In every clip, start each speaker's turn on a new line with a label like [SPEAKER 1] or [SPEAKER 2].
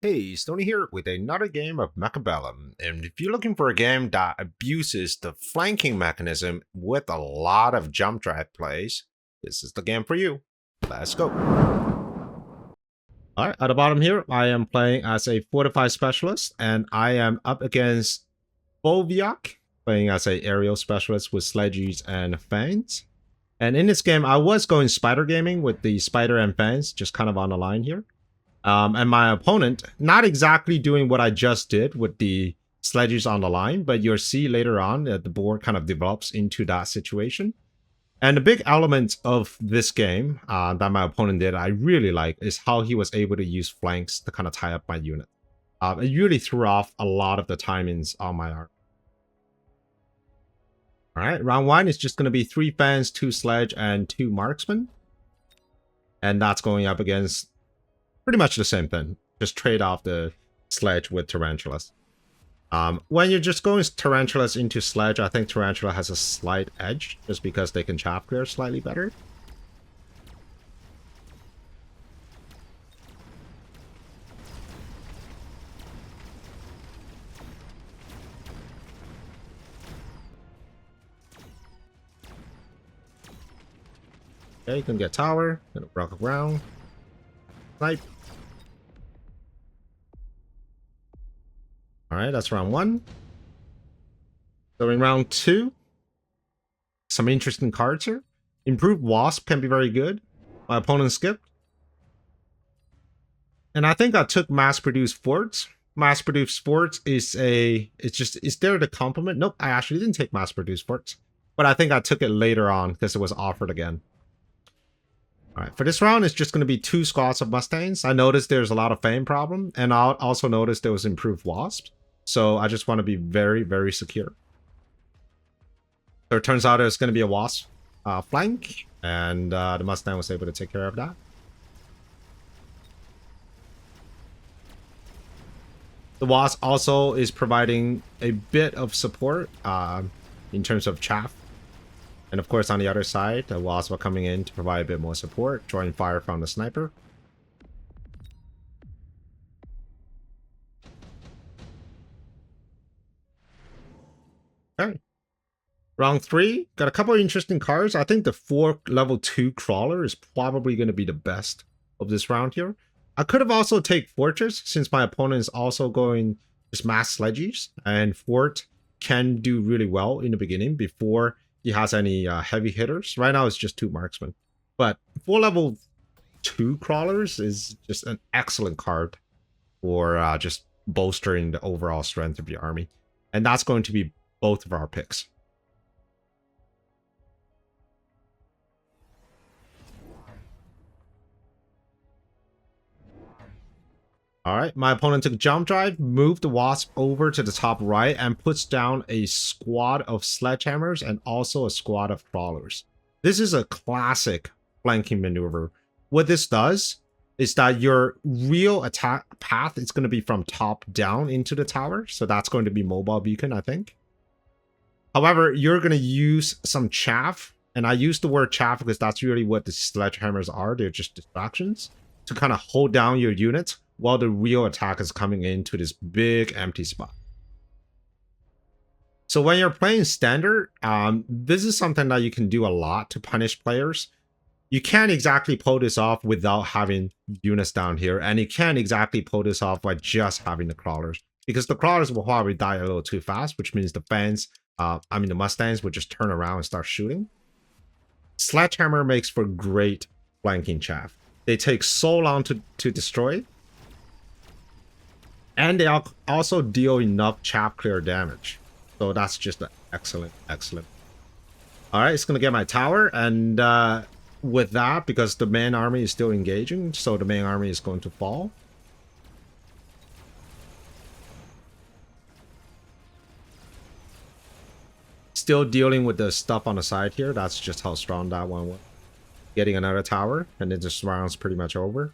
[SPEAKER 1] Hey, Stoney here with another game of Mechabellum, and if you're looking for a game that abuses the flanking mechanism with a lot of jump drive plays, this is the game for you. Let's go. Alright, at the bottom here, I am playing as a fortified specialist, and I am up against Boviak, playing as a aerial specialist with sledges and fangs. And in this game, I was going spider gaming with the spider and fangs, just kind of on the line here. And my opponent, not exactly doing what I just did with the sledges on the line, but you'll see later on that the board kind of develops into that situation. And the big element of this game that my opponent did, I really like, is how he was able to use flanks to kind of tie up my unit. It really threw off a lot of the timings on my arm. All right, round one is just going to be 3 fans, 2 sledge, and 2 marksmen. And that's going up against pretty much the same thing. Just trade off the sledge with tarantulas. When you're just going tarantulas into sledge, I think tarantula has a slight edge just because they can chaff clear slightly better. Okay, you can get tower, gonna rock around. Snipe. Alright, that's round 1. So in round 2, some interesting cards here. Improved Wasp can be very good. My opponent skipped. And I think I took mass-produced forts. Mass-produced forts is it's there to complement. Nope, I actually didn't take mass-produced forts. But I think I took it later on because it was offered again. Alright, for this round, it's just going to be 2 squads of Mustangs. I noticed there's a lot of fame problem, and I also noticed there was improved Wasps. So I just want to be very, very secure. So it turns out it's going to be a Wasp flank, and the Mustang was able to take care of that. The Wasp also is providing a bit of support in terms of chaff. And of course, on the other side, the Wasp are coming in to provide a bit more support, drawing fire from the sniper. Okay. Round 3, got a couple of interesting cards. I think the 4 level 2 crawler is probably going to be the best of this round here. I could have also taken Fortress since my opponent is also going just mass sledges, and Fort can do really well in the beginning before he has any heavy hitters. Right now it's just 2 marksmen, but 4 level 2 crawlers is just an excellent card for just bolstering the overall strength of your army, and that's going to be both of our picks. Alright, my opponent took jump drive, moved the Wasp over to the top right, and puts down a squad of sledgehammers and also a squad of crawlers. This is a classic flanking maneuver. What this does is that your real attack path is going to be from top down into the tower, so that's going to be mobile beacon, I think. However, you're going to use some chaff, and I use the word chaff because that's really what the sledgehammers are. They're just distractions to kind of hold down your unit while the real attack is coming into this big empty spot. So when you're playing standard, this is something that you can do a lot to punish players. You can't exactly pull this off without having units down here, and you can't exactly pull this off by just having the crawlers, because the crawlers will probably die a little too fast, which means the fans, the Mustangs would just turn around and start shooting. Sledgehammer makes for great flanking chaff. They take so long to destroy, and they also deal enough chaff clear damage. So that's just excellent, excellent. All right, it's going to get my tower. And with that, because the main army is still engaging, so the main army is going to fall. Still dealing with the stuff on the side here. That's just how strong that one was. Getting another tower, and then this round's pretty much over.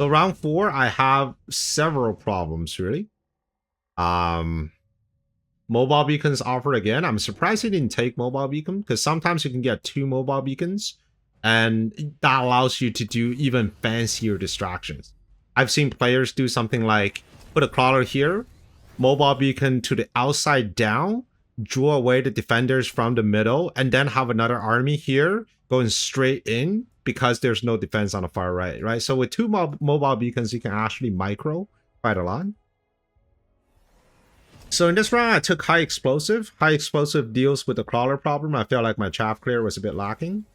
[SPEAKER 1] So round 4, I have several problems, really. Mobile beacons offered again. I'm surprised he didn't take mobile beacon, because sometimes you can get 2 mobile beacons, and that allows you to do even fancier distractions. I've seen players do something like put a crawler here, mobile beacon to the outside down, draw away the defenders from the middle, and then have another army here going straight in because there's no defense on the far right, right? So with 2 mobile beacons, you can actually micro quite a lot. So in this round, I took high explosive. High explosive deals with the crawler problem. I felt like my chaff clear was a bit lacking.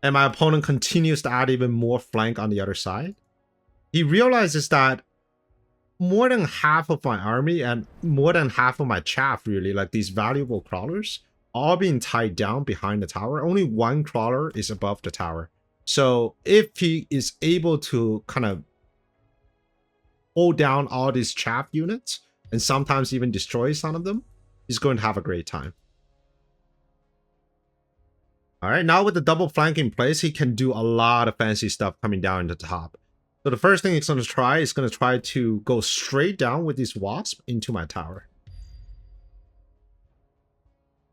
[SPEAKER 1] And my opponent continues to add even more flank on the other side. He realizes that more than half of my army and more than half of my chaff, really, like these valuable crawlers, all being tied down behind the tower. Only 1 crawler is above the tower. So if he is able to kind of hold down all these chaff units, and sometimes even destroy some of them, he's going to have a great time. All right, now with the double flank in place, he can do a lot of fancy stuff coming down to the top. So the first thing he's going to try to go straight down with this wasp into my tower.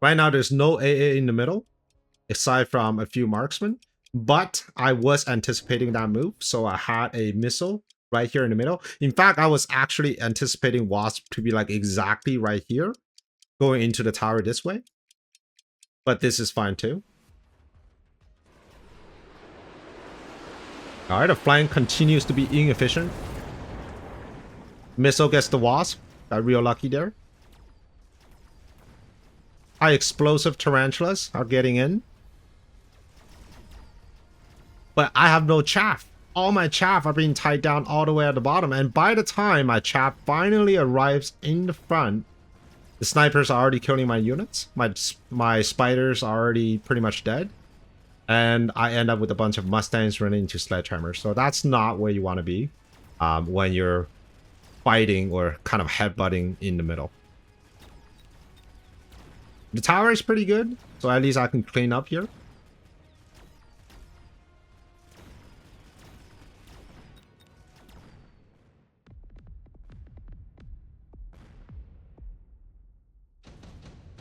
[SPEAKER 1] Right now, there's no AA in the middle, aside from a few marksmen, but I was anticipating that move, so I had a missile right here in the middle. In fact, I was actually anticipating Wasp to be like exactly right here, going into the tower this way. But this is fine too. All right, the flank continues to be inefficient. Missile gets the Wasp. Got real lucky there. High explosive tarantulas are getting in. But I have no chaff. All my chaff are being tied down all the way at the bottom, and by the time my chaff finally arrives in the front, the snipers are already killing my units. My spiders are already pretty much dead, and I end up with a bunch of Mustangs running into sledgehammers. So that's not where you want to be when you're fighting or kind of headbutting in the middle. The tower is pretty good, so at least I can clean up here.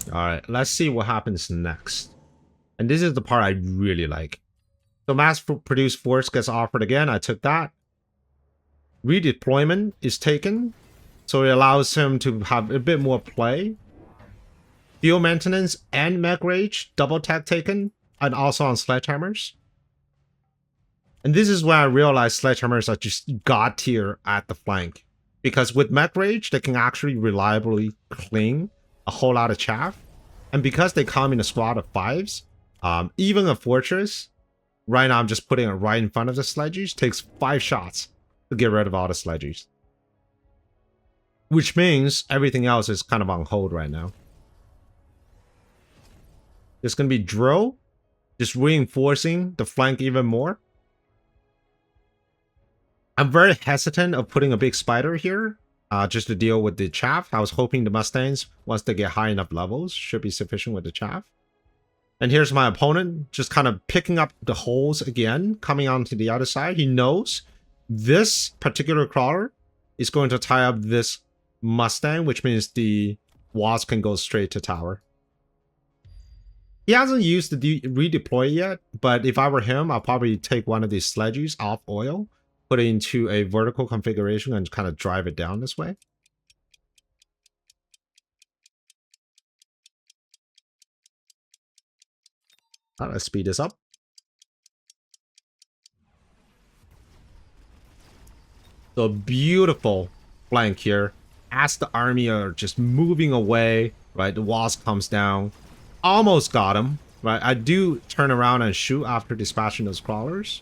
[SPEAKER 1] All right, let's see what happens next. And this is the part I really like. So mass-produced force gets offered again. I took that. Redeployment is taken, so it allows him to have a bit more play. Field maintenance and mech rage double tag taken, and also on sledgehammers. And this is where I realized sledgehammers are just god tier at the flank, because with mech rage they can actually reliably clean a whole lot of chaff, and because they come in a squad of 5s, even a fortress, right now I'm just putting it right in front of the sledges, takes 5 shots to get rid of all the sledges, which means everything else is kind of on hold right now. There's gonna be drill, just reinforcing the flank even more. I'm very hesitant of putting a big spider here, just to deal with the chaff. I was hoping the Mustangs, once they get high enough levels, should be sufficient with the chaff. And here's my opponent, just kind of picking up the holes again, coming onto the other side. He knows this particular crawler is going to tie up this Mustang, which means the Wasp can go straight to tower. He hasn't used the redeploy yet, but if I were him, I'll probably take one of these sledges off oil, put it into a vertical configuration, and kind of drive it down this way. Let's speed this up. So beautiful flank here. As the army are just moving away, right? The Wasp comes down. Almost got him, right? I do turn around and shoot after dispatching those crawlers.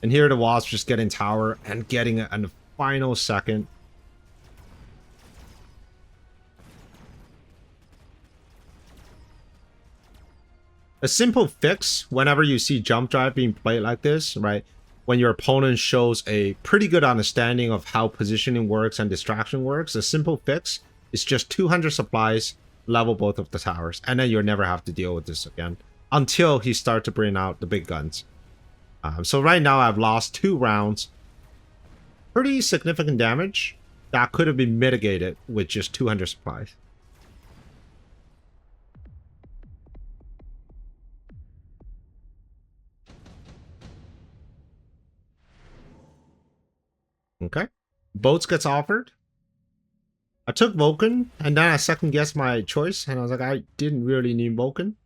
[SPEAKER 1] And here the Wasp just getting tower and getting it in the final second. A simple fix whenever you see jump drive being played like this, right? When your opponent shows a pretty good understanding of how positioning works and distraction works, a simple fix is just 200 supplies, level both of the towers, and then you'll never have to deal with this again until he starts to bring out the big guns. So right now I've lost 2 rounds pretty significant damage that could have been mitigated with just 200 supplies. Okay. Boats gets offered. I took Vulcan, and then I second guessed my choice, and I was like, I didn't really need Vulcan.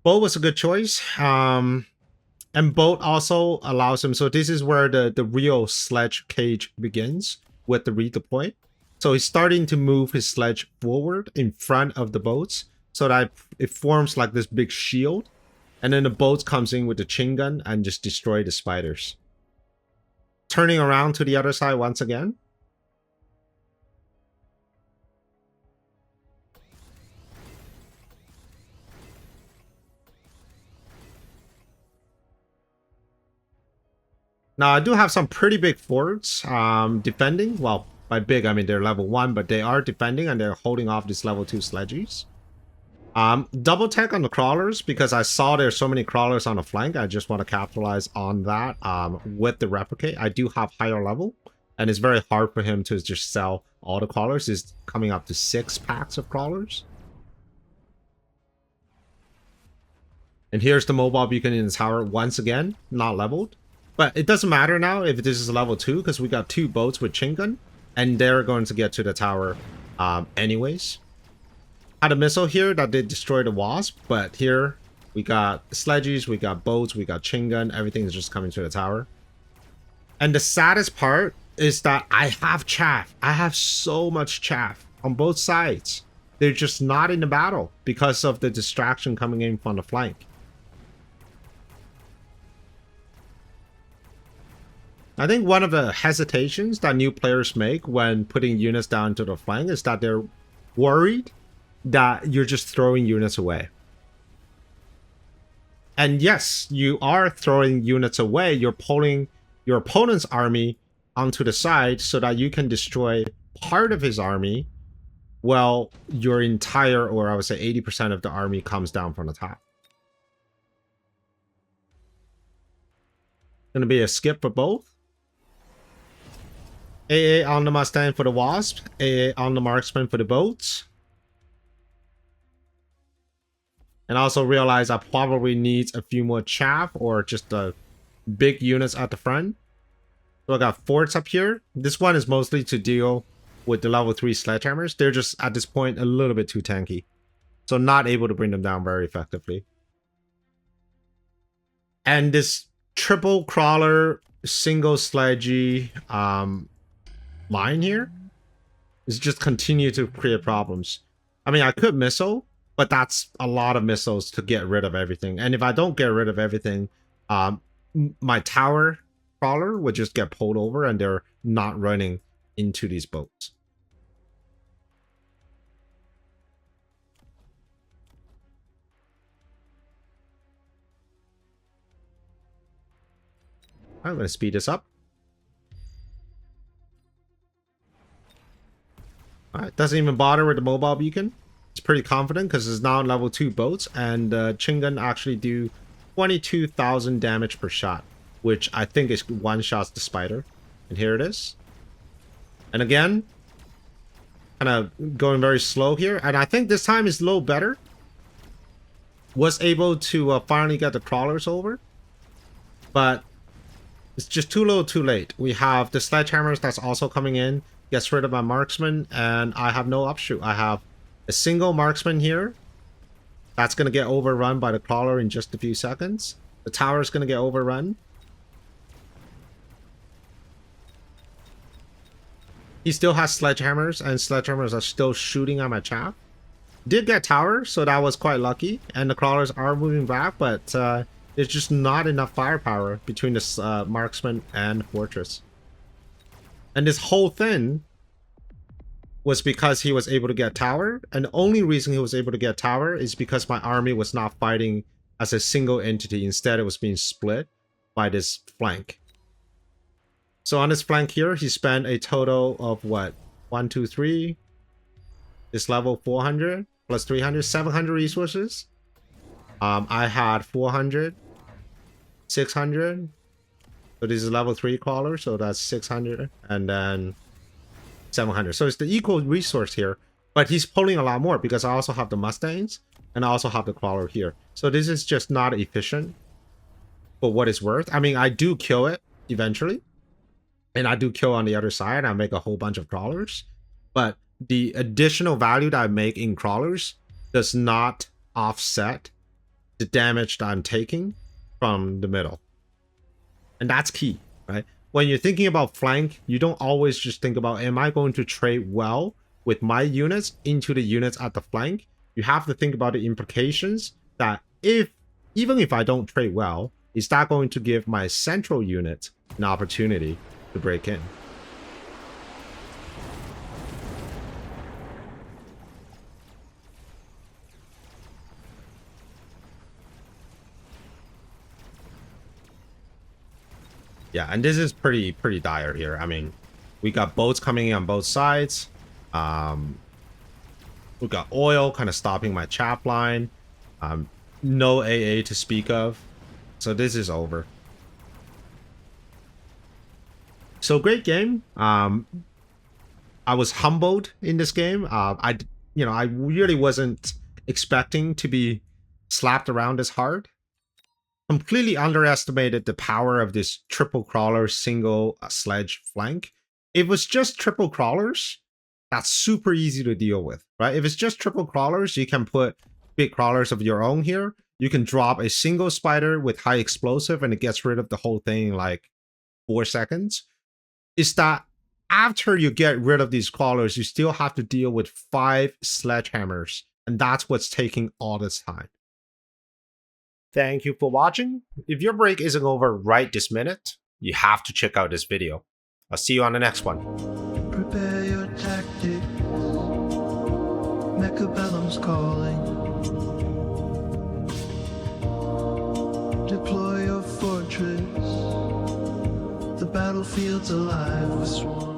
[SPEAKER 1] Boat was a good choice. And boat also allows him, so this is where the real sledge cage begins with the redeploy. So he's starting to move his sledge forward in front of the boats so that it forms like this big shield. And then the boat comes in with the chain gun and just destroy the spiders. Turning around to the other side once again. Now, I do have some pretty big forts defending. Well, by big, I mean they're level 1, but they are defending and they're holding off these level 2 sledgies. Double tech on the crawlers because I saw there's so many crawlers on the flank. I just want to capitalize on that with the replicate. I do have higher level, and it's very hard for him to just sell all the crawlers. He's coming up to 6 packs of crawlers. And here's the mobile beacon in the tower once again, not leveled. But it doesn't matter now if this is level 2 because we got 2 boats with chain gun, and they're going to get to the tower anyways. Had a missile here that did destroy the wasp, but here we got sledges, we got boats, we got chain gun, everything is just coming to the tower. And the saddest part is that I have chaff. I have so much chaff on both sides. They're just not in the battle because of the distraction coming in from the flank. I think one of the hesitations that new players make when putting units down to the flank is that they're worried that you're just throwing units away. And yes, you are throwing units away. You're pulling your opponent's army onto the side so that you can destroy part of his army while your entire, or I would say 80% of the army comes down from the top. Gonna be a skip for both. AA on the Mustang for the Wasp, AA on the Marksman for the boats. And also realize I probably need a few more chaff or just the big units at the front. So I got forts up here. This one is mostly to deal with the level 3 sledgehammers. They're just at this point a little bit too tanky. So not able to bring them down very effectively. And this triple crawler, single sledgy line here is just continue to create problems. I mean, I could missile, but that's a lot of missiles to get rid of everything. And if I don't get rid of everything, my tower crawler would just get pulled over and they're not running into these boats. I'm going to speed this up. Alright, doesn't even bother with the mobile beacon. It's pretty confident because it's now level 2 boats, and chain gun actually do 22,000 damage per shot, which I think is one-shots the spider. And here it is. And again, kind of going very slow here, and I think this time is a little better. Was able to finally get the crawlers over, but it's just too little too late. We have the sledgehammers that's also coming in. Gets rid of my marksman, and I have no upshoot. I have a single marksman here. That's going to get overrun by the crawler in just a few seconds. The tower is going to get overrun. He still has sledgehammers, and sledgehammers are still shooting at my chaff. Did get tower, so that was quite lucky. And the crawlers are moving back, but there's just not enough firepower between the marksman and fortress. And this whole thing was because he was able to get tower. And the only reason he was able to get tower is because my army was not fighting as a single entity. Instead, it was being split by this flank. So on this flank here, he spent a total of what? 1, 2, 3. This level 400 plus 300, 700 resources. I had 400, 600, So this is level 3 crawler, so that's 600, and then 700. So it's the equal resource here, but he's pulling a lot more because I also have the Mustangs and I also have the crawler here. So this is just not efficient for what it's worth. I mean, I do kill it eventually, and I do kill on the other side. I make a whole bunch of crawlers, but the additional value that I make in crawlers does not offset the damage that I'm taking from the middle. And that's key, right? When you're thinking about flank, you don't always just think about, am I going to trade well with my units into the units at the flank? You have to think about the implications that even if I don't trade well, is that going to give my central unit an opportunity to break in? Yeah, and this is pretty dire here. I mean, we got boats coming in on both sides. We got oil kind of stopping my chap line. No AA to speak of. So this is over. So great game. I was humbled in this game. I really wasn't expecting to be slapped around as hard. Completely underestimated the power of this triple crawler single sledge flank. If it was just triple crawlers, that's super easy to deal with, right? If it's just triple crawlers, you can put big crawlers of your own here. You can drop a single spider with high explosive and it gets rid of the whole thing in like 4 seconds. It's that after you get rid of these crawlers, you still have to deal with 5 sledgehammers, and that's what's taking all this time. Thank you for watching. If your break isn't over right this minute, you have to check out this video. I'll see you on the next one.
[SPEAKER 2] Prepare your tactics. Mechabellum's calling. Deploy your fortress. The battlefield's alive with swarms.